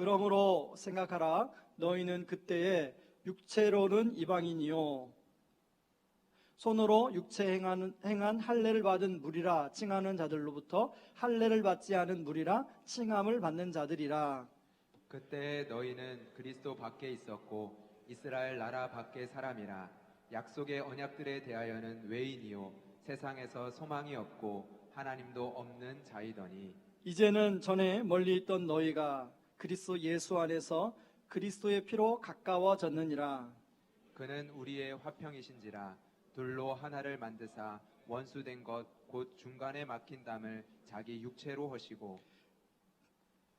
그러므로 생각하라. 너희는 그때에 육체로는 이방인이요 손으로 육체 행한 할례를 받은 무리라 칭하는 자들로부터 할례를 받지 않은 무리라 칭함을 받는 자들이라. 그때 너희는 그리스도 밖에 있었고 이스라엘 나라 밖의 사람이라. 약속의 언약들에 대하여는 외인이요 세상에서 소망이 없고 하나님도 없는 자이더니 이제는 전에 멀리 있던 너희가 그리스도 예수 안에서 그리스도의 피로 가까워졌느니라. 그는 우리의 화평이신지라. 둘로 하나를 만드사 원수된 것 곧 중간에 막힌 담을 자기 육체로 하시고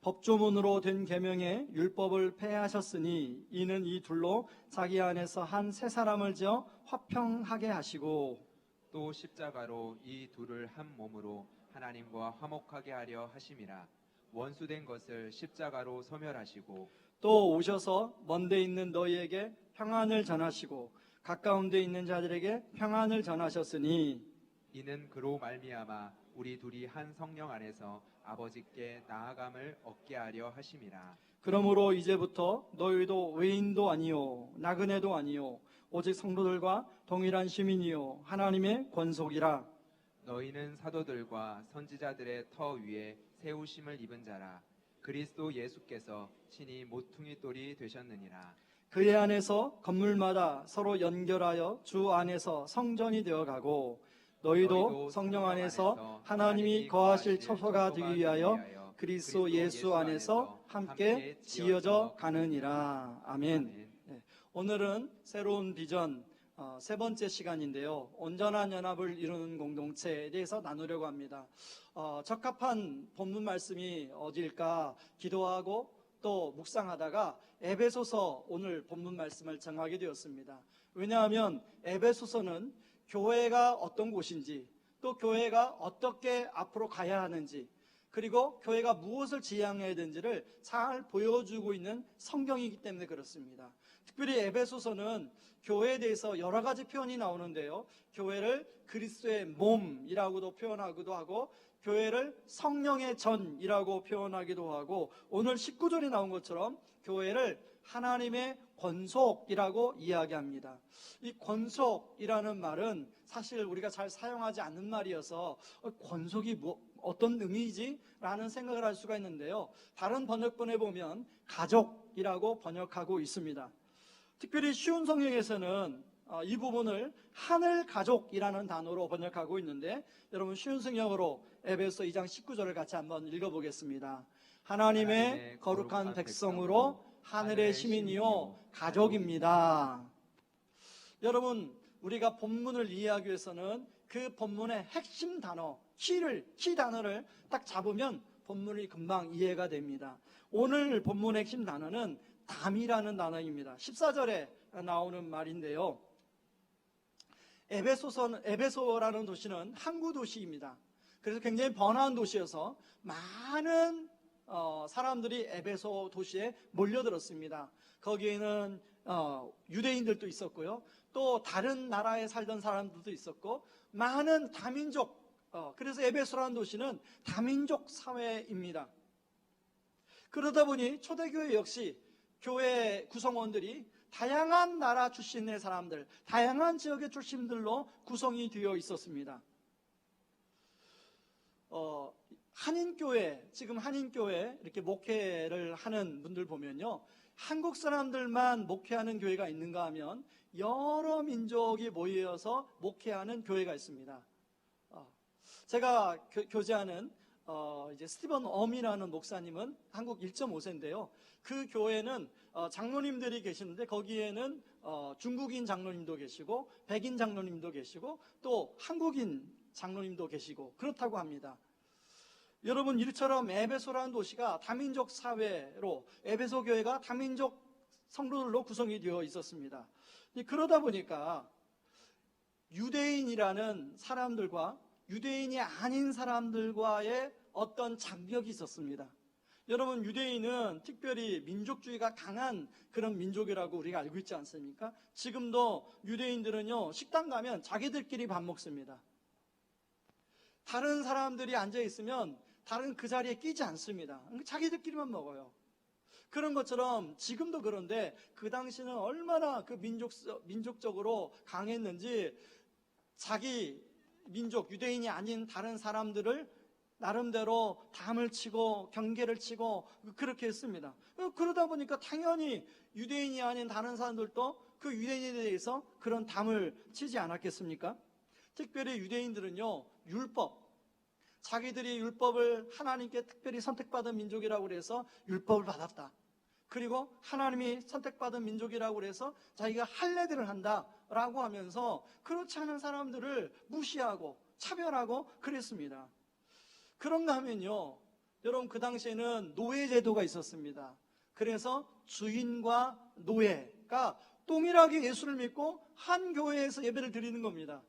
법조문으로 된 계명의 율법을 폐하셨으니 이는 이 둘로 자기 안에서 한 새 사람을 지어 화평하게 하시고 또 십자가로 이 둘을 한 몸으로 하나님과 화목하게 하려 하심이라. 원수된 것을 십자가로 소멸하시고 또 오셔서 먼데 있는 너희에게 평안을 전하시고 가까운 데 있는 자들에게 평안을 전하셨으니 이는 그로 말미암아 우리 둘이 한 성령 안에서 아버지께 나아감을 얻게 하려 하심이라. 그러므로 이제부터 너희도 외인도 아니요 나그네도 아니요 오직 성도들과 동일한 시민이요 하나님의 권속이라. 너희는 사도들과 선지자들의 터 위에 세우심을 입은 자라. 그리스도 예수께서 친히 모퉁이 돌이 되셨느니라. 그의 안에서 건물마다 서로 연결하여 주 안에서 성전이 되어가고 너희도 성령 안에서 하나님이 거하실 처소가 되기 위하여 그리스도 예수 안에서 함께 지어져 가느니라. 아멘. 네, 오늘은 새로운 비전 세 번째 시간인데요. 온전한 연합을 이루는 공동체에 대해서 나누려고 합니다. 적합한 본문 말씀이 어디일까 기도하고 또 묵상하다가 에베소서 오늘 본문 말씀을 정하게 되었습니다. 왜냐하면 에베소서는 교회가 어떤 곳인지 또 교회가 어떻게 앞으로 가야 하는지 그리고 교회가 무엇을 지향해야 되는지를 잘 보여주고 있는 성경이기 때문에 그렇습니다. 특별히 에베소서는 교회에 대해서 여러 가지 표현이 나오는데요. 교회를 그리스도의 몸이라고도 표현하기도 하고 교회를 성령의 전이라고 표현하기도 하고 오늘 19절에 나온 것처럼 교회를 하나님의 권속이라고 이야기합니다. 이 권속이라는 말은 사실 우리가 잘 사용하지 않는 말이어서 권속이 어떤 의미이지? 라는 생각을 할 수가 있는데요. 다른 번역본에 보면 가족이라고 번역하고 있습니다. 특별히 쉬운 성경에서는 이 부분을 하늘 가족이라는 단어로 번역하고 있는데 여러분 쉬운 성경으로 에베소 2장 19절을 같이 한번 읽어보겠습니다. 하나님의 거룩한 백성으로 하늘의 시민이요 가족입니다. 여러분 우리가 본문을 이해하기 위해서는 그 본문의 핵심 단어 키 단어를 딱 잡으면 본문이 금방 이해가 됩니다. 오늘 본문의 핵심 단어는 담이라는 단어입니다. 14절에 나오는 말인데요. 에베소라는 도시는 항구 도시입니다. 그래서 굉장히 번화한 도시여서 많은 사람들이 에베소 도시에 몰려들었습니다. 거기에는 유대인들도 있었고요. 또 다른 나라에 살던 사람들도 있었고 많은 다민족 그래서 에베소라는 도시는 다민족 사회입니다. 그러다 보니 초대교회 역시 교회 구성원들이 다양한 나라 출신의 사람들, 다양한 지역의 출신들로 구성이 되어 있었습니다. 한인교회, 지금 한인교회 이렇게 목회를 하는 분들 보면요. 한국 사람들만 목회하는 교회가 있는가 하면 여러 민족이 모여서 목회하는 교회가 있습니다. 제가 교제하는 이제 스티븐 엄이라는 목사님은 한국 1.5세인데요. 그 교회는 장로님들이 계시는데 거기에는 중국인 장로님도 계시고 백인 장로님도 계시고 또 한국인 장로님도 계시고 그렇다고 합니다. 여러분 이처럼 에베소라는 도시가 다민족 사회로 에베소 교회가 다민족 성도들로 구성이 되어 있었습니다. 그러다 보니까 유대인이라는 사람들과 유대인이 아닌 사람들과의 어떤 장벽이 있었습니다. 여러분 유대인은 특별히 민족주의가 강한 그런 민족이라고 우리가 알고 있지 않습니까? 지금도 유대인들은요 식당 가면 자기들끼리 밥 먹습니다. 다른 사람들이 앉아 있으면 다른 그 자리에 끼지 않습니다. 자기들끼리만 먹어요. 그런 것처럼 지금도 그런데 그 당시는 얼마나 그 민족적으로 강했는지 자기 민족, 유대인이 아닌 다른 사람들을 나름대로 담을 치고 경계를 치고 그렇게 했습니다. 그러다 보니까 당연히 유대인이 아닌 다른 사람들도 그 유대인에 대해서 그런 담을 치지 않았겠습니까? 특별히 유대인들은요, 율법, 자기들이 율법을 하나님께 특별히 선택받은 민족이라고 그래서 율법을 받았다. 그리고 하나님이 선택받은 민족이라고 그래서 자기가 할례들을 한다라고 하면서 그렇지 않은 사람들을 무시하고 차별하고 그랬습니다. 그런가 하면요, 여러분 그 당시에는 노예제도가 있었습니다. 그래서 주인과 노예가 동일하게 예수를 믿고 한 교회에서 예배를 드리는 겁니다.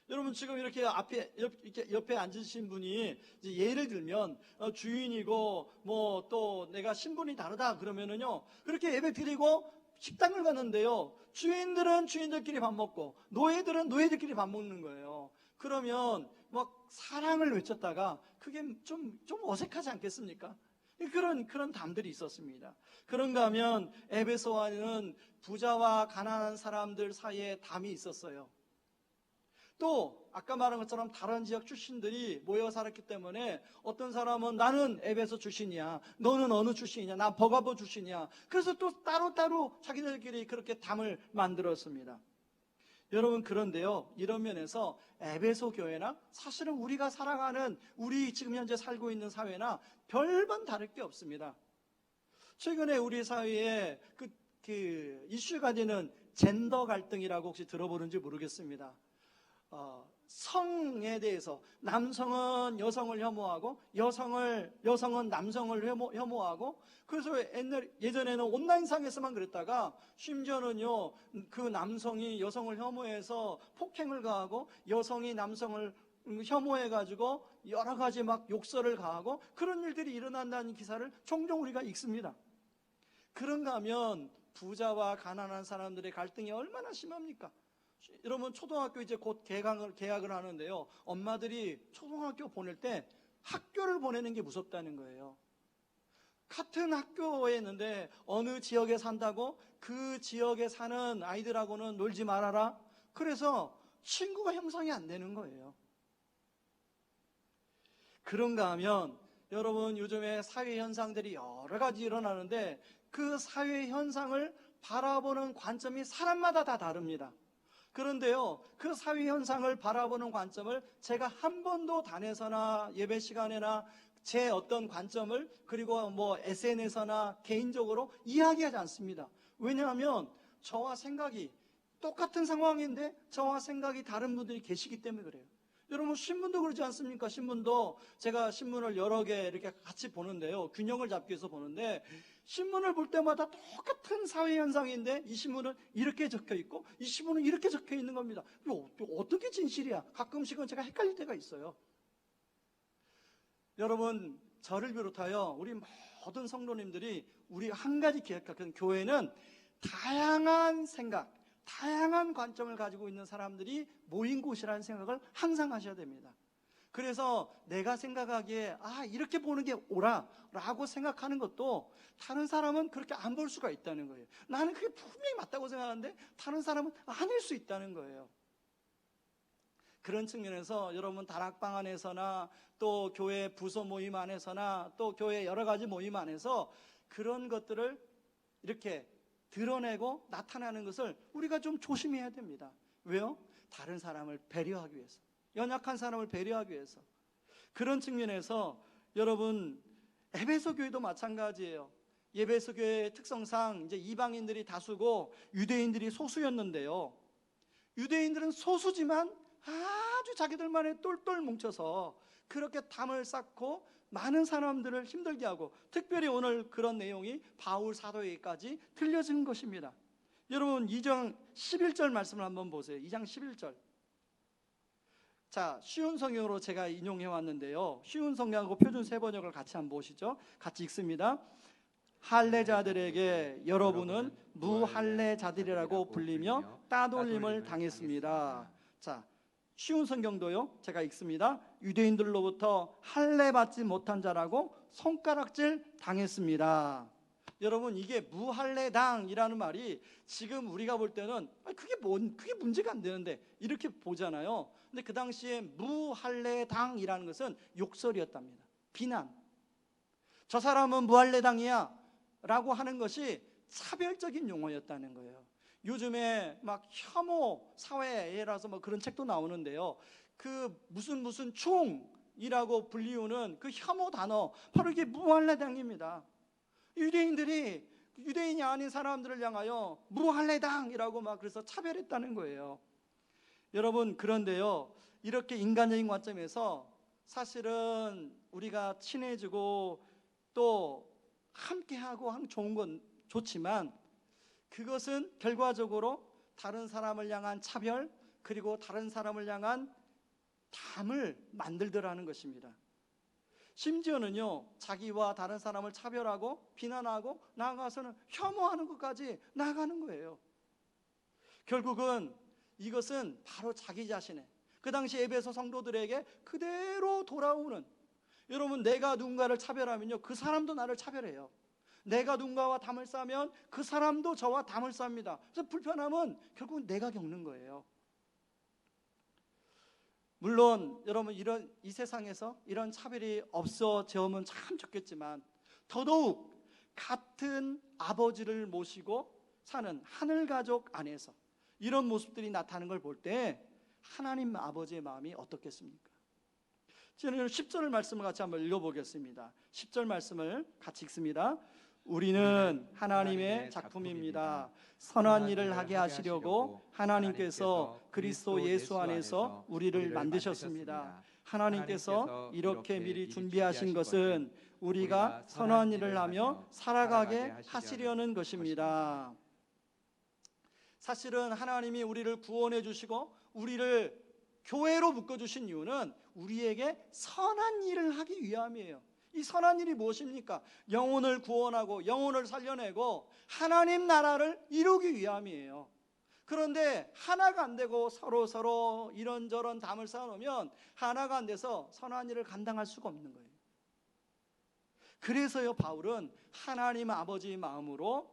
여러분 지금 이렇게 옆에 앉으신 분이 이제 예를 들면 주인이고 뭐 또 내가 신분이 다르다 그러면은요, 그렇게 예배 드리고 식당을 갔는데요, 주인들은 주인들끼리 밥 먹고 노예들은 노예들끼리 밥 먹는 거예요. 그러면 막 사랑을 외쳤다가 그게 좀 어색하지 않겠습니까? 그런 담들이 있었습니다. 그런가 하면 에베소에는 부자와 가난한 사람들 사이에 담이 있었어요. 또 아까 말한 것처럼 다른 지역 출신들이 모여 살았기 때문에 어떤 사람은 나는 에베소 출신이야, 너는 어느 출신이냐, 나 버가보 출신이야. 그래서 또 따로따로 자기들끼리 그렇게 담을 만들었습니다. 여러분 그런데요, 이런 면에서 에베소 교회나 사실은 우리가 살아가는 우리 지금 현재 살고 있는 사회나 별반 다를 게 없습니다. 최근에 우리 사회에 그 이슈가 되는 젠더 갈등이라고 혹시 들어보는지 모르겠습니다. 성에 대해서 남성은 여성을 혐오하고 여성은 남성을 혐오하고, 그래서 예전에는 온라인상에서만 그랬다가 심지어는요, 그 남성이 여성을 혐오해서 폭행을 가하고 여성이 남성을 혐오해가지고 여러 가지 막 욕설을 가하고 그런 일들이 일어난다는 기사를 종종 우리가 읽습니다. 그런가 하면 부자와 가난한 사람들의 갈등이 얼마나 심합니까? 여러분 초등학교 이제 곧 개학을 하는데요, 엄마들이 초등학교 보낼 때 학교를 보내는 게 무섭다는 거예요. 같은 학교에 있는데 어느 지역에 산다고 그 지역에 사는 아이들하고는 놀지 말아라. 그래서 친구가 형성이 안 되는 거예요. 그런가 하면 여러분 요즘에 사회 현상들이 여러 가지 일어나는데 그 사회 현상을 바라보는 관점이 사람마다 다 다릅니다. 그런데요, 그 사회 현상을 바라보는 관점을 제가 한 번도 단에서나 예배 시간에나 제 어떤 관점을 그리고 뭐 SNS나 개인적으로 이야기하지 않습니다. 왜냐하면 저와 생각이 똑같은 상황인데 저와 생각이 다른 분들이 계시기 때문에 그래요. 여러분 신문도 그러지 않습니까? 신문도 제가 신문을 여러 개 이렇게 같이 보는데요, 균형을 잡기 위해서 보는데 신문을 볼 때마다 똑같은 사회 현상인데 이 신문은 이렇게 적혀 있고 이 신문은 이렇게 적혀 있는 겁니다. 어떻게 진실이야? 가끔씩은 제가 헷갈릴 때가 있어요. 여러분 저를 비롯하여 우리 모든 성도님들이 우리 한 가지 기억하는 교회는 다양한 생각, 다양한 관점을 가지고 있는 사람들이 모인 곳이라는 생각을 항상 하셔야 됩니다. 그래서 내가 생각하기에 이렇게 보는 게 옳아라고 생각하는 것도 다른 사람은 그렇게 안 볼 수가 있다는 거예요. 나는 그게 분명히 맞다고 생각하는데 다른 사람은 아닐 수 있다는 거예요. 그런 측면에서 여러분 다락방 안에서나 또 교회 부서 모임 안에서나 또 교회 여러 가지 모임 안에서 그런 것들을 이렇게 드러내고 나타나는 것을 우리가 좀 조심해야 됩니다. 왜요? 다른 사람을 배려하기 위해서, 연약한 사람을 배려하기 위해서. 그런 측면에서 여러분 에베소 교회도 마찬가지예요. 에베소 교회의 특성상 이제 이방인들이 다수고 유대인들이 소수였는데요, 유대인들은 소수지만 아주 자기들만의 똘똘 뭉쳐서 그렇게 담을 쌓고 많은 사람들을 힘들게 하고, 특별히 오늘 그런 내용이 바울 사도에게까지 들려진 것입니다. 여러분 2장 11절 말씀을 한번 보세요. 2장 11절. 자, 쉬운 성경으로 제가 인용해 왔는데요, 쉬운 성경하고 표준 세번역을 같이 한번 보시죠. 같이 읽습니다. 할례자들에게 여러분은 무할례자들이라고 불리며 따돌림을 당했습니다. 자, 쉬운 성경도요, 제가 읽습니다. 유대인들로부터 할례 받지 못한 자라고 손가락질 당했습니다. 여러분, 이게 무할례당이라는 말이 지금 우리가 볼 때는 그게 문제가 안 되는데 이렇게 보잖아요. 근데 그 당시에 무할례당이라는 것은 욕설이었답니다. 비난. 저 사람은 무할례당이야 라고 하는 것이 차별적인 용어였다는 거예요. 요즘에 막 혐오 사회라서 뭐 그런 책도 나오는데요. 그 무슨 총이라고 불리우는 그 혐오 단어, 바로 이게 무할례당입니다. 유대인들이 유대인이 아닌 사람들을 향하여 무할례당이라고 막 그래서 차별했다는 거예요. 여러분, 그런데요, 이렇게 인간적인 관점에서 사실은 우리가 친해지고 또 함께하고 하는 좋은 건 좋지만, 그것은 결과적으로 다른 사람을 향한 차별, 그리고 다른 사람을 향한 담을 만들더라는 것입니다. 심지어는요, 자기와 다른 사람을 차별하고 비난하고 나아가서는 혐오하는 것까지 나아가는 거예요. 결국은 이것은 바로 자기 자신의, 그 당시 에베소 성도들에게 그대로 돌아오는, 여러분, 내가 누군가를 차별하면요, 그 사람도 나를 차별해요. 내가 누군가와 담을 싸면 그 사람도 저와 담을 쌉니다. 그래서 불편함은 결국은 내가 겪는 거예요. 물론 여러분, 이 세상에서 이런 차별이 없어지면 참 좋겠지만, 더더욱 같은 아버지를 모시고 사는 하늘 가족 안에서 이런 모습들이 나타나는 걸 볼 때 하나님 아버지의 마음이 어떻겠습니까? 저는 10절 말씀을 같이 한번 읽어보겠습니다. 10절 말씀을 같이 읽습니다. 우리는 하나님의 작품입니다. 선한 일을 하게 하시려고 하나님께서 그리스도 예수 안에서 우리를 만드셨습니다. 하나님께서 이렇게 미리 준비하신 것은 우리가 선한 일을 하며 살아가게 하시려는 것입니다. 사실은 하나님이 우리를 구원해 주시고 우리를 교회로 묶어주신 이유는 우리에게 선한 일을 하기 위함이에요. 이 선한 일이 무엇입니까? 영혼을 구원하고 영혼을 살려내고 하나님 나라를 이루기 위함이에요. 그런데 하나가 안 되고 서로 이런저런 담을 쌓아놓으면 하나가 안 돼서 선한 일을 감당할 수가 없는 거예요. 그래서요, 바울은 하나님 아버지의 마음으로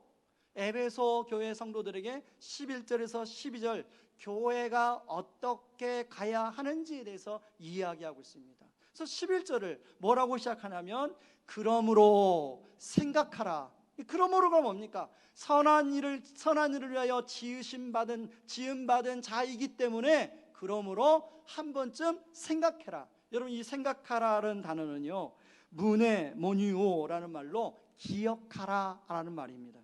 에베소 교회 성도들에게 11절에서 12절 교회가 어떻게 가야 하는지에 대해서 이야기하고 있습니다. 그래서 11절을 뭐라고 시작하냐면, 그러므로 생각하라. 그러므로가 뭡니까? 선한 일을 위하여 지음받은 자이기 때문에 그러므로 한 번쯤 생각해라. 여러분, 이 생각하라는 단어는요, 모니오라는 말로 기억하라라는 말입니다.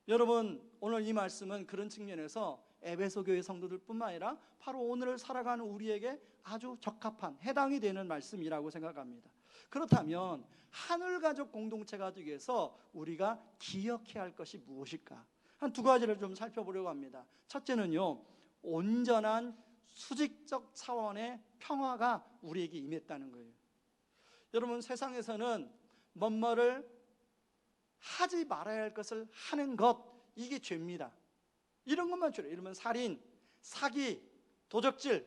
여러분, 오늘 이 말씀은 그런 측면에서 에베소 교회 성도들뿐만 아니라 바로 오늘을 살아가는 우리에게 아주 적합한, 해당이 되는 말씀이라고 생각합니다. 그렇다면 하늘 가족 공동체가 되기 위해서 우리가 기억해야 할 것이 무엇일까? 한 두 가지를 좀 살펴보려고 합니다. 첫째는요, 온전한 수직적 차원의 평화가 우리에게 임했다는 거예요. 여러분, 세상에서는 뭐뭐를 하지 말아야 할 것을 하는 것, 이게 죄입니다. 이런 것만 죄래요. 이러면 살인, 사기, 도적질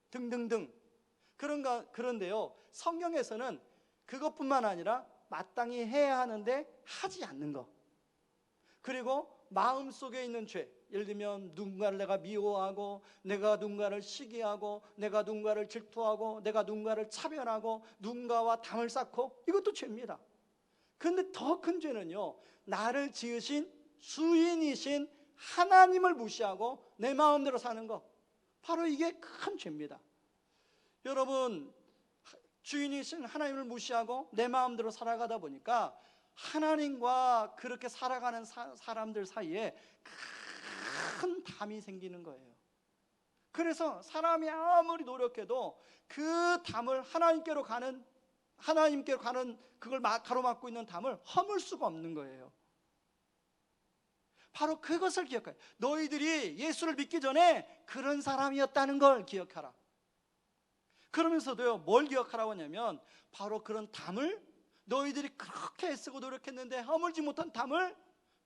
등등등. 그런데요, 성경에서는 그것뿐만 아니라 마땅히 해야 하는데 하지 않는 것, 그리고 마음속에 있는 죄, 예를 들면 누군가를 내가 미워하고, 내가 누군가를 시기하고, 내가 누군가를 질투하고, 내가 누군가를 차별하고, 누군가와 담을 쌓고, 이것도 죄입니다. 그런데 더 큰 죄는요, 나를 지으신 주인이신 하나님을 무시하고 내 마음대로 사는 것, 바로 이게 큰 죄입니다. 여러분, 주인이신 하나님을 무시하고 내 마음대로 살아가다 보니까 하나님과 그렇게 살아가는 사람들 사이에 큰 담이 생기는 거예요. 그래서 사람이 아무리 노력해도 그 담을 하나님께로 가는 그걸 가로막고 있는 담을 허물 수가 없는 거예요. 바로 그것을 기억해요. 너희들이 예수를 믿기 전에 그런 사람이었다는 걸 기억하라. 그러면서도요, 뭘 기억하라고 하냐면, 바로 그런 담을, 너희들이 그렇게 애쓰고 노력했는데 허물지 못한 담을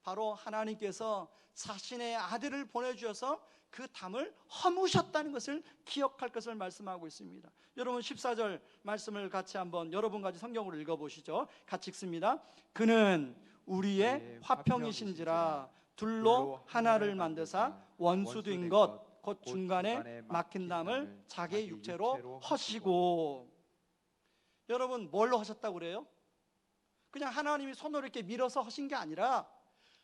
바로 하나님께서 자신의 아들을 보내주셔서 그 담을 허무셨다는 것을 기억할 것을 말씀하고 있습니다. 여러분, 14절 말씀을 같이 한번 여러분 같이 성경으로 읽어보시죠. 같이 읽습니다. 그는 우리의 화평이신지라. 둘로 하나를 만드사 원수된 것 곧 중간에 막힌 담을 자기 육체로 허시고. 여러분, 뭘로 하셨다고 그래요? 그냥 하나님이 손으로 이렇게 밀어서 하신 게 아니라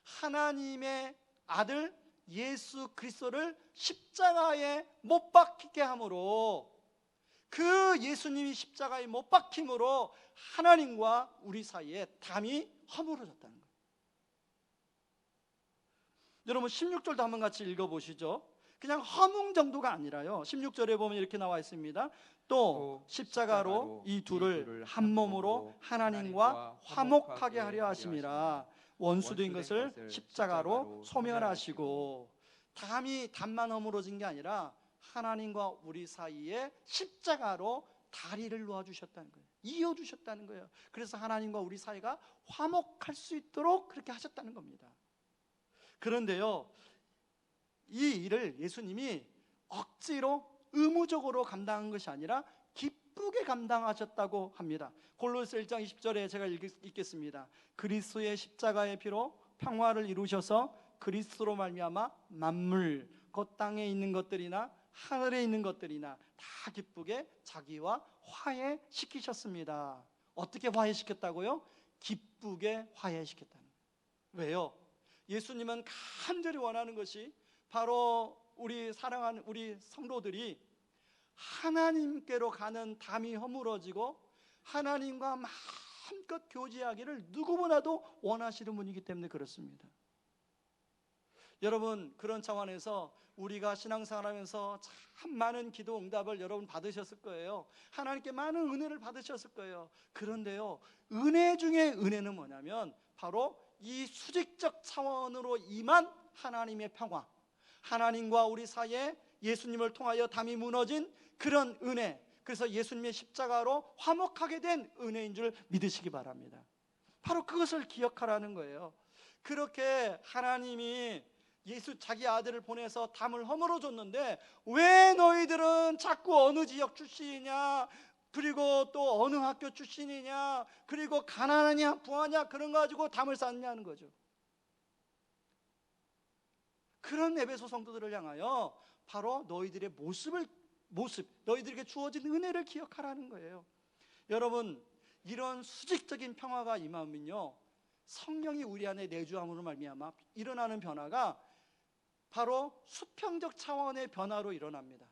하나님의 아들 예수 그리스도를 십자가에 못 박히게 함으로, 그 예수님이 십자가에 못 박힘으로 하나님과 우리 사이에 담이 허물어졌다는 거예요. 여러분 16절도 한번 같이 읽어보시죠. 그냥 허물 정도가 아니라요, 16절에 보면 이렇게 나와 있습니다. 또 십자가로 이 둘을 한 몸으로 하나님과 화목하게 하려 하심이라. 원수된 것을 십자가로 소멸하시고. 담만 허물어진 게 아니라 하나님과 우리 사이에 십자가로 다리를 놓아주셨다는 거예요. 이어주셨다는 거예요. 그래서 하나님과 우리 사이가 화목할 수 있도록 그렇게 하셨다는 겁니다. 그런데요, 이 일을 예수님이 억지로 의무적으로 감당한 것이 아니라 기쁘게 감당하셨다고 합니다. 골로새 1장 20절에 제가 읽겠습니다. 그리스도의 십자가의 피로 평화를 이루셔서 그리스도로 말미암아 만물, 곧 땅에 있는 것들이나 하늘에 있는 것들이나 다 기쁘게 자기와 화해시키셨습니다. 어떻게 화해시켰다고요? 기쁘게 화해시켰다는 거예요. 왜요? 예수님은 간절히 원하는 것이 바로 우리 사랑하는 우리 성도들이 하나님께로 가는 담이 허물어지고 하나님과 마음껏 교제하기를 누구보다도 원하시는 분이기 때문에 그렇습니다. 여러분, 그런 차원에서 우리가 신앙생활하면서 참 많은 기도 응답을 여러분 받으셨을 거예요. 하나님께 많은 은혜를 받으셨을 거예요. 그런데요, 은혜 중에 은혜는 뭐냐면 바로 이 수직적 차원으로 임한 하나님의 평화, 하나님과 우리 사이에 예수님을 통하여 담이 무너진 그런 은혜, 그래서 예수님의 십자가로 화목하게 된 은혜인 줄 믿으시기 바랍니다. 바로 그것을 기억하라는 거예요. 그렇게 하나님이 자기 아들을 보내서 담을 허물어 줬는데 왜 너희들은 자꾸 어느 지역 출신이냐, 그리고 또 어느 학교 출신이냐, 그리고 가난하냐 부하냐 그런 거 가지고 담을 쌓느냐는 거죠. 그런 에베소 성도들을 향하여 바로 너희들의 모습, 너희들에게 주어진 은혜를 기억하라는 거예요. 여러분, 이런 수직적인 평화가 임하면요, 성령이 우리 안에 내주함으로 말미암아 일어나는 변화가 바로 수평적 차원의 변화로 일어납니다.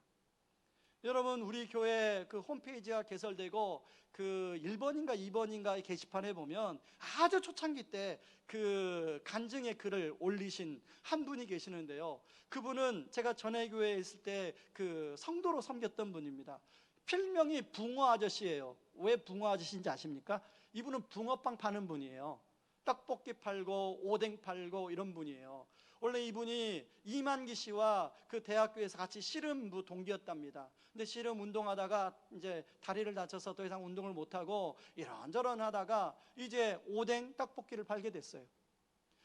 여러분, 우리 교회 그 홈페이지가 개설되고 그 1번인가 2번인가의 게시판에 보면 아주 초창기 때 그 간증의 글을 올리신 한 분이 계시는데요, 그분은 제가 전에 교회에 있을 때 그 성도로 섬겼던 분입니다. 필명이 붕어 아저씨예요. 왜 붕어 아저씨인지 아십니까? 이분은 붕어빵 파는 분이에요. 떡볶이 팔고 오뎅 팔고 이런 분이에요. 원래 이분이 이만기 씨와 그 대학교에서 같이 씨름부 동기였답니다. 근데 씨름 운동하다가 이제 다리를 다쳐서 더 이상 운동을 못하고 이런저런 하다가 이제 오뎅 떡볶이를 팔게 됐어요.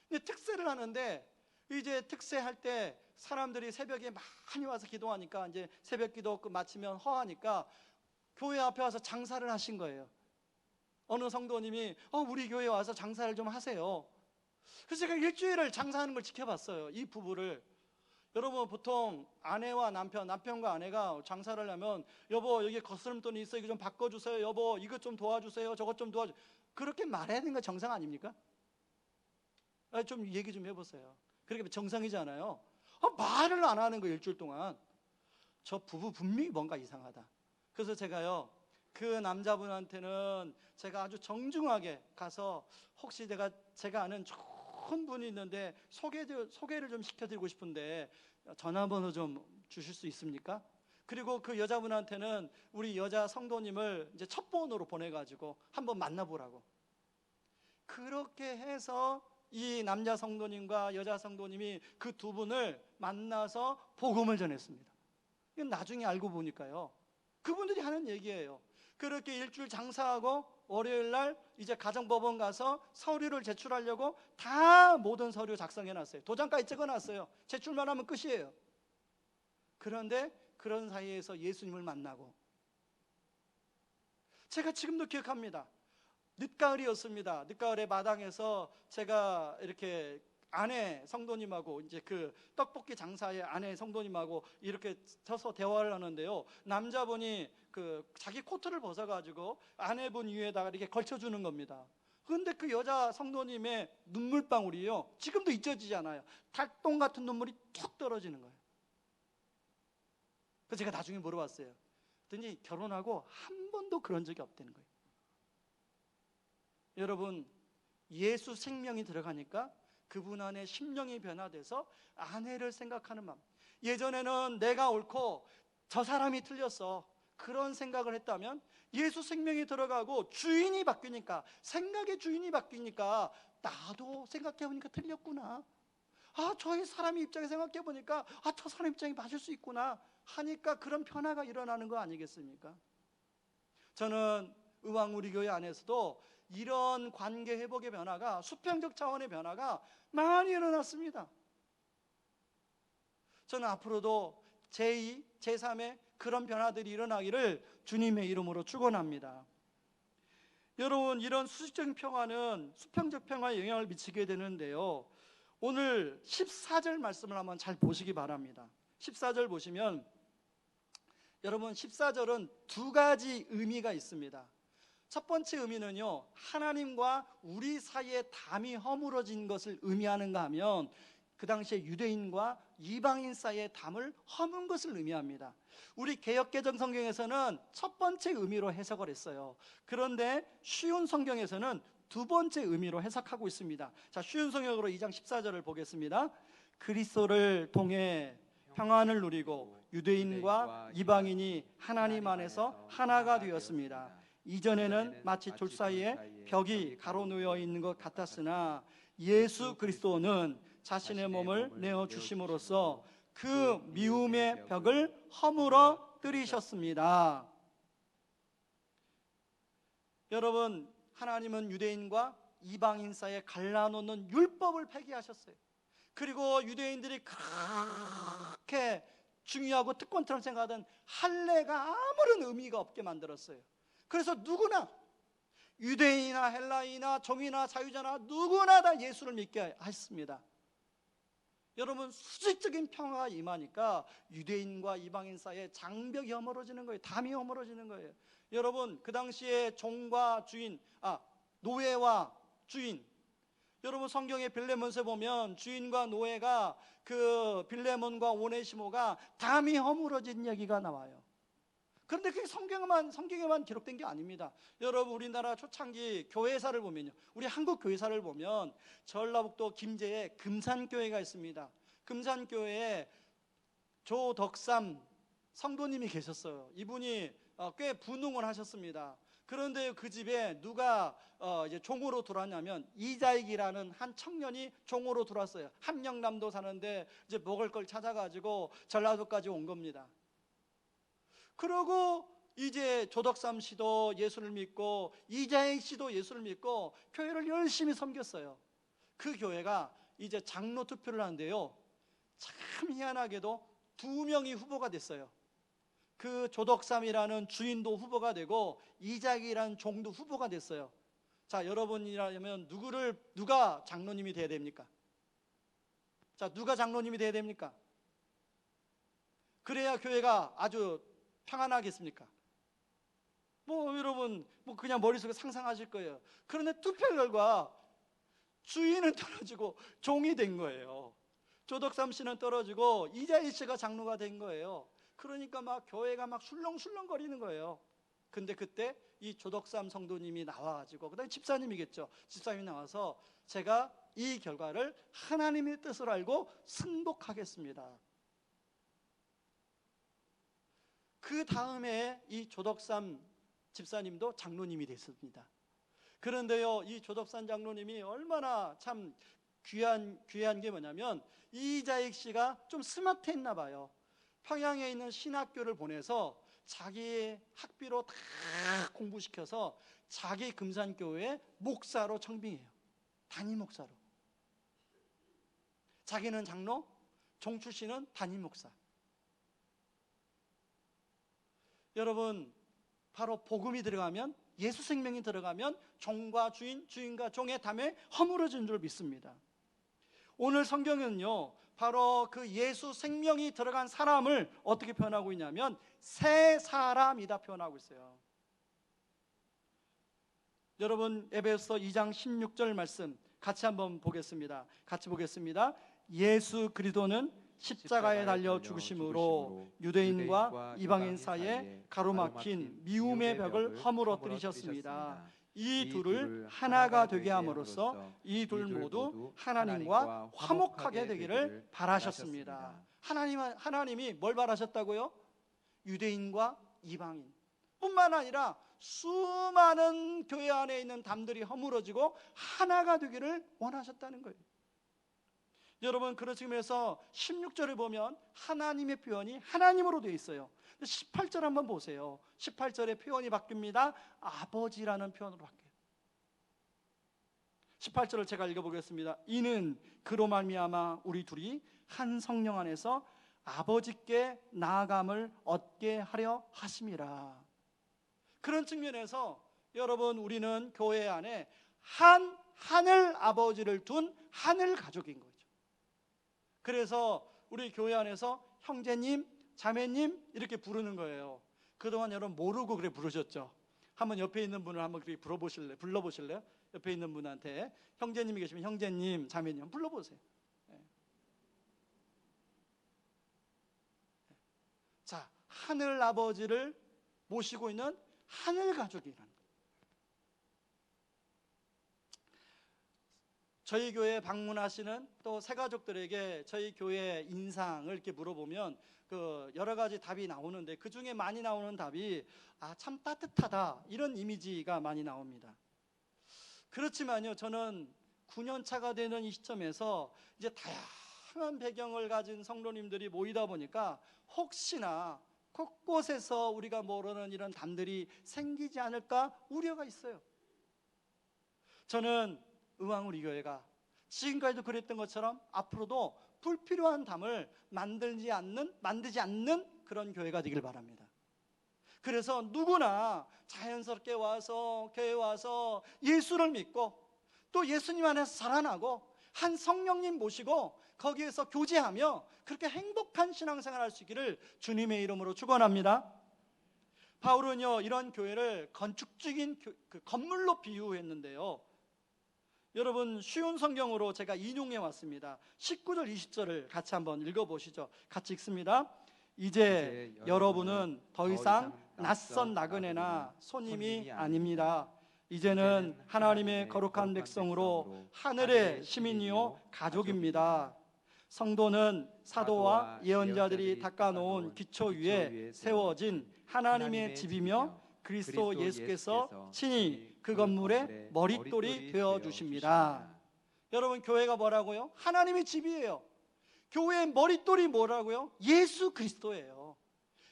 근데 특세를 하는데 이제 특세할 때 사람들이 새벽에 많이 와서 기도하니까 이제 새벽 기도 마치면 허하니까 교회 앞에 와서 장사를 하신 거예요. 어느 성도님이 우리 교회에 와서 장사를 좀 하세요. 그래서 제가 일주일을 장사하는 걸 지켜봤어요, 이 부부를. 여러분, 보통 아내와 남편과 아내가 장사를 하면 여보 여기 거스름돈이 있어, 이거 좀 바꿔주세요, 여보 이것 좀 도와주세요, 저것 좀 도와주세요, 그렇게 말해야 되는 거 정상 아닙니까? 좀 얘기 좀 해보세요. 그렇게 정상이잖아요. 말을 안 하는 거 일주일 동안. 저 부부 분명히 뭔가 이상하다. 그래서 제가요, 그 남자분한테는 제가 아주 정중하게 가서 혹시 제가 아는 좋은 분이 있는데 소개를 좀 시켜드리고 싶은데 전화번호 좀 주실 수 있습니까? 그리고 그 여자분한테는 우리 여자 성도님을 이제 첫 번호로 보내가지고 한번 만나보라고. 그렇게 해서 이 남자 성도님과 여자 성도님이 그 두 분을 만나서 복음을 전했습니다. 이건 나중에 알고 보니까요, 그분들이 하는 얘기예요. 그렇게 일주일 장사하고 월요일 날 이제 가정법원 가서 서류를 제출하려고 다 모든 서류 작성해놨어요. 도장까지 찍어놨어요. 제출만 하면 끝이에요. 그런데 그런 사이에서 예수님을 만나고, 제가 지금도 기억합니다. 늦가을이었습니다. 늦가을에 마당에서 제가 이렇게 아내 성도님하고 이제 그 떡볶이 장사의 아내 성도님하고 이렇게 서서 대화를 하는데요. 남자분이 그 자기 코트를 벗어가지고 아내분 위에다가 이렇게 걸쳐주는 겁니다. 그런데 그 여자 성도님의 눈물방울이요, 지금도 잊혀지지 않아요. 달동 같은 눈물이 툭 떨어지는 거예요. 그래서 제가 나중에 물어봤어요. 그랬더니 결혼하고 한 번도 그런 적이 없다는 거예요. 여러분, 예수 생명이 들어가니까 그분 안에 심령이 변화돼서 아내를 생각하는 마음. 예전에는 내가 옳고 저 사람이 틀렸어, 그런 생각을 했다면 예수 생명이 들어가고 주인이 바뀌니까, 생각의 주인이 바뀌니까 나도 생각해보니까 틀렸구나, 저의 사람의 입장에 생각해보니까 저 사람 입장이 맞을 수 있구나 하니까 그런 변화가 일어나는 거 아니겠습니까? 저는 의왕우리교회 안에서도 이런 관계 회복의 변화가, 수평적 차원의 변화가 많이 일어났습니다. 저는 앞으로도 제2, 제3의 그런 변화들이 일어나기를 주님의 이름으로 축원합니다. 여러분, 이런 수직적인 평화는 수평적 평화에 영향을 미치게 되는데요, 오늘 14절 말씀을 한번 잘 보시기 바랍니다. 14절 보시면, 여러분 14절은 두 가지 의미가 있습니다. 첫 번째 의미는요, 하나님과 우리 사이에 담이 허물어진 것을 의미하는가 하면 그 당시에 유대인과 이방인 사이에 담을 허문 것을 의미합니다. 우리 개역개정 성경에서는 첫 번째 의미로 해석을 했어요. 그런데 쉬운 성경에서는 두 번째 의미로 해석하고 있습니다. 자, 쉬운 성경으로 2장 14절을 보겠습니다. 그리스도를 통해 평안을 누리고 유대인과 이방인이 하나님 안에서 하나가 되었습니다. 이전에는 마치 둘 사이에 벽이 가로놓여 있는 것 같았으나 예수 그리스도는 자신의 몸을 내어주심으로써 그 미움의 벽을 허물어뜨리셨습니다. 여러분, 하나님은 유대인과 이방인 사이에 갈라놓는 율법을 폐기하셨어요. 그리고 유대인들이 그렇게 중요하고 특권처럼 생각하던 할례가 아무런 의미가 없게 만들었어요. 그래서 누구나, 유대인이나 헬라인이나 종이나 자유자나 누구나 다 예수를 믿게 했습니다. 여러분, 수직적인 평화가 임하니까 유대인과 이방인 사이에 장벽이 허물어지는 거예요. 담이 허물어지는 거예요. 여러분, 그 당시에 종과 주인, 노예와 주인, 여러분 성경의 빌레몬서에 보면 주인과 노예가, 그 빌레몬과 오네시모가 담이 허물어진 얘기가 나와요. 그런데 그게 성경에만 기록된 게 아닙니다. 여러분, 우리나라 초창기 교회사를 보면요, 우리 한국 교회사를 보면 전라북도 김제에 금산교회가 있습니다. 금산교회에 조덕삼 성도님이 계셨어요. 이분이 꽤 부흥을 하셨습니다. 그런데 그 집에 누가 이제 종으로 들어왔냐면 이자익이라는 한 청년이 종으로 들어왔어요. 함영남도 사는데 이제 먹을 걸 찾아가지고 전라도까지 온 겁니다. 그러고 이제 조덕삼 씨도 예수를 믿고 이자익 씨도 예수를 믿고 교회를 열심히 섬겼어요. 그 교회가 이제 장로 투표를 하는데요, 참 희한하게도 2명이 후보가 됐어요. 그 조덕삼이라는 주인도 후보가 되고 이자익이라는 종도 후보가 됐어요. 자, 여러분이라면 누가 장로님이 돼야 됩니까? 자, 누가 장로님이 돼야 됩니까? 그래야 교회가 아주 평안하겠습니까? 여러분 그냥 머릿속에 상상하실 거예요. 그런데 투표 결과 주인은 떨어지고 종이 된 거예요. 조덕삼 씨는 떨어지고 이자익 씨가 장로가 된 거예요. 그러니까 막 교회가 막 술렁술렁거리는 거예요. 근데 그때 이 조덕삼 성도님이 나와가지고, 그다음에 집사님이겠죠, 집사님이 나와서 제가 이 결과를 하나님의 뜻을 알고 승복하겠습니다. 그 다음에 이 조덕삼 집사님도 장로님이 됐습니다. 그런데요, 이 조덕삼 장로님이 얼마나 참 귀한 게 뭐냐면, 이자익 씨가 좀 스마트했나 봐요. 평양에 있는 신학교를 보내서 자기 학비로 다 공부시켜서 자기 금산교회 목사로 청빙해요. 담임 목사로. 자기는 장로, 종 출신은 담임 목사. 여러분, 바로 복음이 들어가면 예수 생명이 들어가면 종과 주인, 주인과 종의 담에 허물어진 줄 믿습니다. 오늘 성경은요, 바로 그 예수 생명이 들어간 사람을 어떻게 표현하고 있냐면 새 사람이다 표현하고 있어요. 여러분, 에베소 2장 16절 말씀 같이 한번 보겠습니다. 같이 보겠습니다. 예수 그리스도는 십자가에 달려 죽으심으로 유대인과 이방인 사이에 가로막힌 미움의 벽을 허물어뜨리셨습니다. 이 둘을 하나가 되게 함으로써 이 둘 모두 하나님과 화목하게 되기를 바라셨습니다. 하나님이 뭘 바라셨다고요? 유대인과 이방인 뿐만 아니라 수많은 교회 안에 있는 담들이 허물어지고 하나가 되기를 원하셨다는 거예요. 여러분, 그런 측면에서 16절을 보면 하나님의 표현이 하나님으로 되어 있어요. 18절 한번 보세요. 18절의 표현이 바뀝니다. 아버지라는 표현으로 바뀌어요. 18절을 제가 읽어보겠습니다. 이는 그로 말미암아 우리 둘이 한 성령 안에서 아버지께 나아감을 얻게 하려 하심이라. 그런 측면에서 여러분, 우리는 교회 안에 한 하늘 아버지를 둔 하늘 가족인 거죠. 그래서 우리 교회 안에서 형제님, 자매님 이렇게 부르는 거예요. 그동안 여러분 모르고 그래 부르셨죠. 한번 옆에 있는 분을 한번 그렇게 불러보실래요? 옆에 있는 분한테 형제님이 계시면 형제님, 자매님 불러보세요. 자, 하늘 아버지를 모시고 있는 하늘 가족이라는 거예요. 저희 교회에 방문하시는 또 새가족들에게 저희 교회 인상을 이렇게 물어보면 그 여러 가지 답이 나오는데 그 중에 많이 나오는 답이 참 따뜻하다, 이런 이미지가 많이 나옵니다. 그렇지만요, 저는 9년 차가 되는 이 시점에서 이제 다양한 배경을 가진 성도님들이 모이다 보니까 혹시나 곳곳에서 우리가 모르는 이런 담들이 생기지 않을까 우려가 있어요. 저는 의왕 우리 교회가 지금까지도 그랬던 것처럼 앞으로도 불필요한 담을 만들지 않는 그런 교회가 되길 바랍니다. 그래서 누구나 자연스럽게 와서 교회에 와서 예수를 믿고 또 예수님 안에서 살아나고 한 성령님 모시고 거기에서 교제하며 그렇게 행복한 신앙생활 할 수 있기를 주님의 이름으로 축원합니다. 바울은요, 이런 교회를 건축적인 그 건물로 비유했는데요, 여러분 쉬운 성경으로 제가 인용해 왔습니다. 19절 20절을 같이 한번 읽어보시죠. 같이 읽습니다. 이제 여러분은 더 이상 낯선 나그네나 손님이 아닙니다. 이제는 하나님의 거룩한 백성으로 하늘의 시민이요 가족입니다. 성도는 사도와 예언자들이 닦아놓은 기초 위에 세워진 하나님의 집이며 그리스도 예수께서 친히 그 건물의 머릿돌이 되어주십니다. 여러분, 교회가 뭐라고요? 하나님의 집이에요. 교회의 머릿돌이 뭐라고요? 예수 그리스도예요.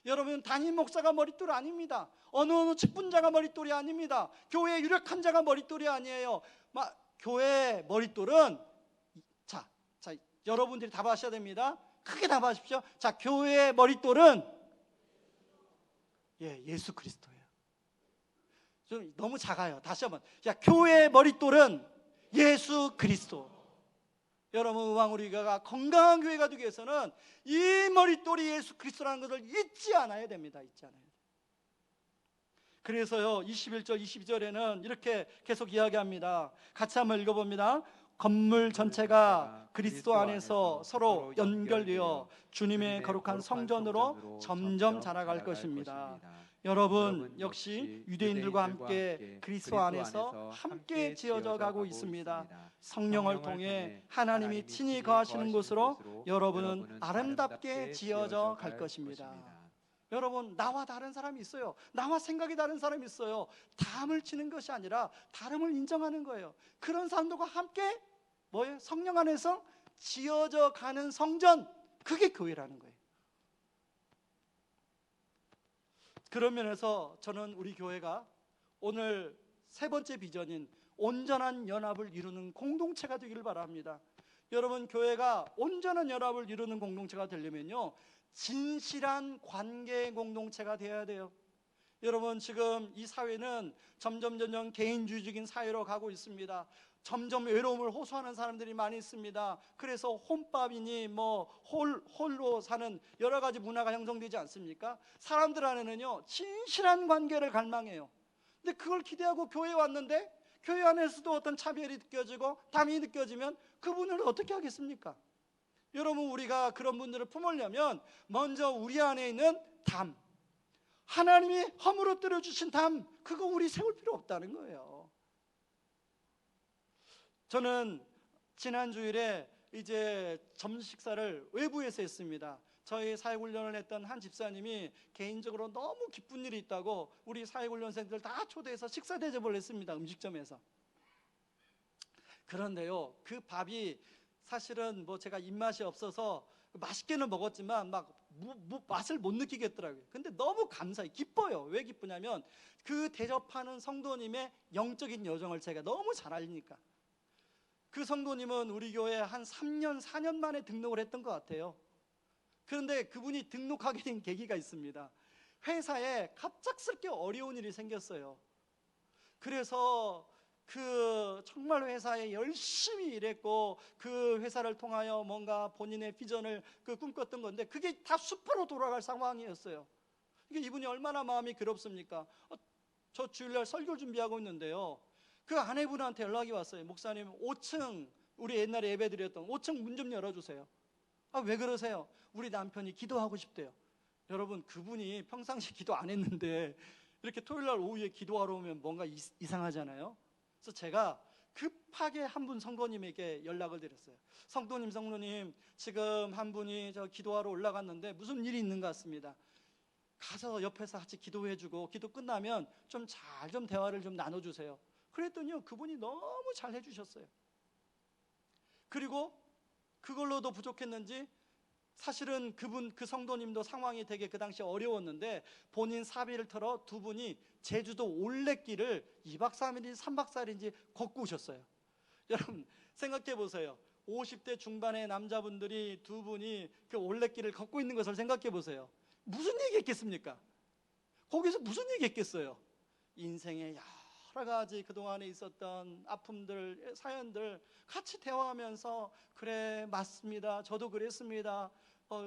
여러분, 담임 목사가 머릿돌 아닙니다. 어느 직분자가 머릿돌이 아닙니다. 교회의 유력한 자가 머릿돌이 아니에요. 교회의 머릿돌은 자, 여러분들이 답하셔야 됩니다. 크게 답하십시오. 자, 교회의 머릿돌은 예수 그리스도예요. 좀 너무 작아요. 다시 한번. 자, 교회의 머릿돌은 예수 그리스도. 여러분, 의왕 우리가 건강한 교회가 되기 위해서는 이 머릿돌이 예수 그리스도라는 것을 잊지 않아야 됩니다. 잊지 않아야 돼요. 그래서요, 21절 22절에는 이렇게 계속 이야기합니다. 같이 한번 읽어봅니다. 건물 전체가 그리스도 안에서 서로 연결되어 주님의 거룩한 성전으로 점점 자라갈 것입니다. 여러분, 역시 유대인들과 함께 그리스도 안에서 함께 지어져 가고 있습니다. 성령을 통해 하나님이 친히 거하시는 곳으로 여러분은 아름답게 지어져 갈 것입니다. 여러분, 나와 다른 사람이 있어요. 나와 생각이 다른 사람이 있어요. 담을 치는 것이 아니라 다름을 인정하는 거예요. 그런 사람들과 함께 뭐예요? 성령 안에서 지어져 가는 성전, 그게 교회라는 거예요. 그런 면에서 저는 우리 교회가 오늘 세 번째 비전인 온전한 연합을 이루는 공동체가 되기를 바랍니다. 여러분, 교회가 온전한 연합을 이루는 공동체가 되려면요, 진실한 관계 공동체가 되어야 돼요. 여러분, 지금 이 사회는 점점 개인주의적인 사회로 가고 있습니다. 점점 외로움을 호소하는 사람들이 많이 있습니다. 그래서 홈밥이니 홀로 사는 여러 가지 문화가 형성되지 않습니까? 사람들 안에는요, 진실한 관계를 갈망해요. 근데 그걸 기대하고 교회에 왔는데 교회 안에서도 어떤 차별이 느껴지고 담이 느껴지면 그분을 어떻게 하겠습니까? 여러분, 우리가 그런 분들을 품으려면 먼저 우리 안에 있는 담, 하나님이 허물어뜨려 주신 담, 그거 우리 세울 필요 없다는 거예요. 저는 지난 주일에 이제 점심 식사를 외부에서 했습니다. 저희 사회훈련을 했던 한 집사님이 개인적으로 너무 기쁜 일이 있다고 우리 사회훈련생들 다 초대해서 식사 대접을 했습니다. 음식점에서. 그런데요, 그 밥이 사실은 제가 입맛이 없어서 맛있게는 먹었지만 맛을 못 느끼겠더라고요. 근데 너무 감사해요. 기뻐요. 왜 기쁘냐면 그 대접하는 성도님의 영적인 여정을 제가 너무 잘 알리니까. 그 성도님은 우리 교회에 한 3년, 4년 만에 등록을 했던 것 같아요. 그런데 그분이 등록하게 된 계기가 있습니다. 회사에 갑작스럽게 어려운 일이 생겼어요. 그래서 정말 회사에 열심히 일했고 그 회사를 통하여 뭔가 본인의 비전을 꿈꿨던 건데 그게 다 수포로 돌아갈 상황이었어요. 이게 이분이 얼마나 마음이 괴롭습니까? 저 주일날 설교 준비하고 있는데요, 그 아내분한테 연락이 왔어요. 목사님, 5층 우리 옛날에 예배드렸던 5층 문 좀 열어주세요. 왜 그러세요? 우리 남편이 기도하고 싶대요. 여러분, 그분이 평상시 기도 안 했는데 이렇게 토요일날 오후에 기도하러 오면 뭔가 이상하잖아요. 그래서 제가 급하게 한 분 성도님에게 연락을 드렸어요. 성도님, 지금 한 분이 저 기도하러 올라갔는데 무슨 일이 있는 것 같습니다. 가서 옆에서 같이 기도해주고 기도 끝나면 좀 대화를 좀 나눠주세요. 그랬더니요, 그분이 너무 잘 해주셨어요. 그리고 그걸로도 부족했는지 사실은 그 성도님도 상황이 되게 그 당시 어려웠는데 본인 사비를 털어 두 분이 제주도 올레길을 2박 3일인지 3박 4일인지 걷고 오셨어요. 여러분, 생각해 보세요. 50대 중반의 남자분들이 두 분이 그 올레길을 걷고 있는 것을 생각해 보세요. 무슨 얘기 했겠습니까? 거기서 무슨 얘기 했겠어요? 인생의 여러 가지 그동안에 있었던 아픔들, 사연들 같이 대화하면서, 그래, 맞습니다, 저도 그랬습니다,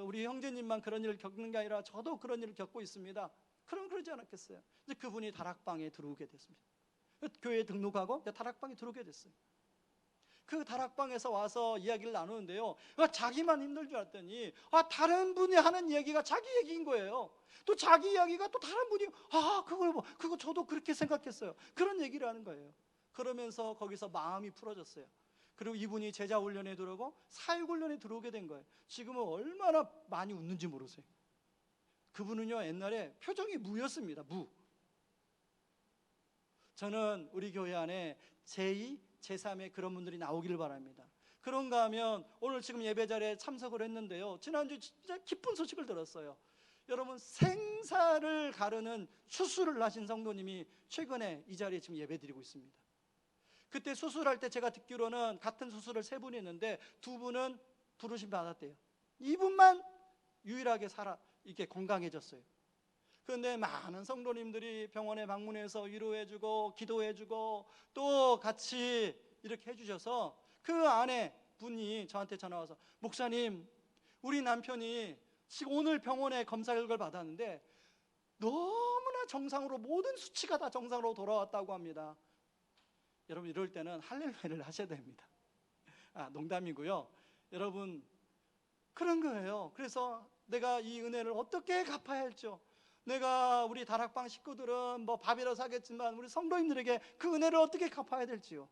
우리 형제님만 그런 일을 겪는 게 아니라 저도 그런 일을 겪고 있습니다. 그러지 않았겠어요? 이제 그분이 다락방에 들어오게 됐습니다. 교회에 등록하고 다락방에 들어오게 됐어요. 그 다락방에서 와서 이야기를 나누는데요, 자기만 힘들 줄 알았더니 다른 분이 하는 이야기가 자기 얘기인 거예요. 또 자기 이야기가 또 다른 분이 그거 저도 그렇게 생각했어요, 그런 얘기를 하는 거예요. 그러면서 거기서 마음이 풀어졌어요. 그리고 이분이 제자훈련에 들어오고 사육훈련에 들어오게 된 거예요. 지금은 얼마나 많이 웃는지 모르세요. 그분은요, 옛날에 표정이 무였습니다. 무. 저는 우리 교회 안에 제2, 제3의 그런 분들이 나오기를 바랍니다. 그런가 하면 오늘 지금 예배 자리에 참석을 했는데요, 지난주 진짜 기쁜 소식을 들었어요. 여러분, 생사를 가르는 수술을 하신 성도님이 최근에 이 자리에 지금 예배드리고 있습니다. 그때 수술할 때 제가 듣기로는 같은 수술을 3분 했는데 2분은 부르심 받았대요. 이분만 유일하게 이렇게 건강해졌어요. 그런데 많은 성도님들이 병원에 방문해서 위로해주고 기도해주고 또 같이 이렇게 해주셔서 그 아내 분이 저한테 전화와서, 목사님, 우리 남편이 지금 오늘 병원에 검사 결과를 받았는데 너무나 정상으로, 모든 수치가 다 정상으로 돌아왔다고 합니다. 여러분, 이럴 때는 할렐루야를 하셔야 됩니다. 농담이고요. 여러분, 그런 거예요. 그래서 내가 이 은혜를 어떻게 갚아야 할지요. 내가 우리 다락방 식구들은 밥이라 사겠지만 우리 성도님들에게 그 은혜를 어떻게 갚아야 될지요.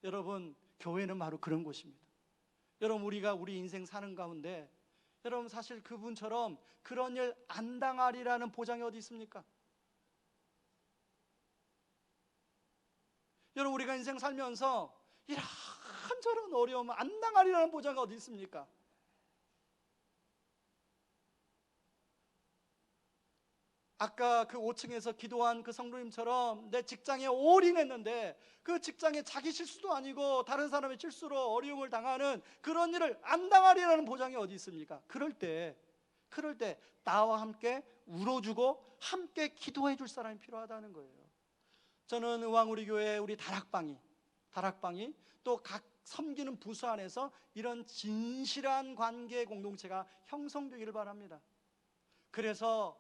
여러분, 교회는 바로 그런 곳입니다. 여러분, 우리가 우리 인생 사는 가운데 여러분, 사실 그분처럼 그런 일 안 당하리라는 보장이 어디 있습니까? 여러분, 우리가 인생 살면서 이런저런 어려움 안 당하리라는 보장이 어디 있습니까? 아까 그 5층에서 기도한 그 성도님처럼 내 직장에 올인했는데 그 직장에 자기 실수도 아니고 다른 사람의 실수로 어려움을 당하는 그런 일을 안 당하리라는 보장이 어디 있습니까? 그럴 때 그럴 때 나와 함께 울어주고 함께 기도해 줄 사람이 필요하다는 거예요. 저는 의왕우리교회 우리 다락방이 또 각 섬기는 부서 안에서 이런 진실한 관계 공동체가 형성되기를 바랍니다. 그래서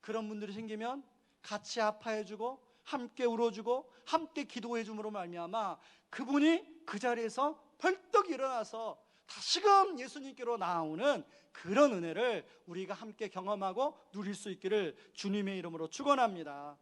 그런 분들이 생기면 같이 아파해주고 함께 울어주고 함께 기도해줌으로 말미암아 그분이 그 자리에서 벌떡 일어나서 다시금 예수님께로 나오는 그런 은혜를 우리가 함께 경험하고 누릴 수 있기를 주님의 이름으로 축원합니다.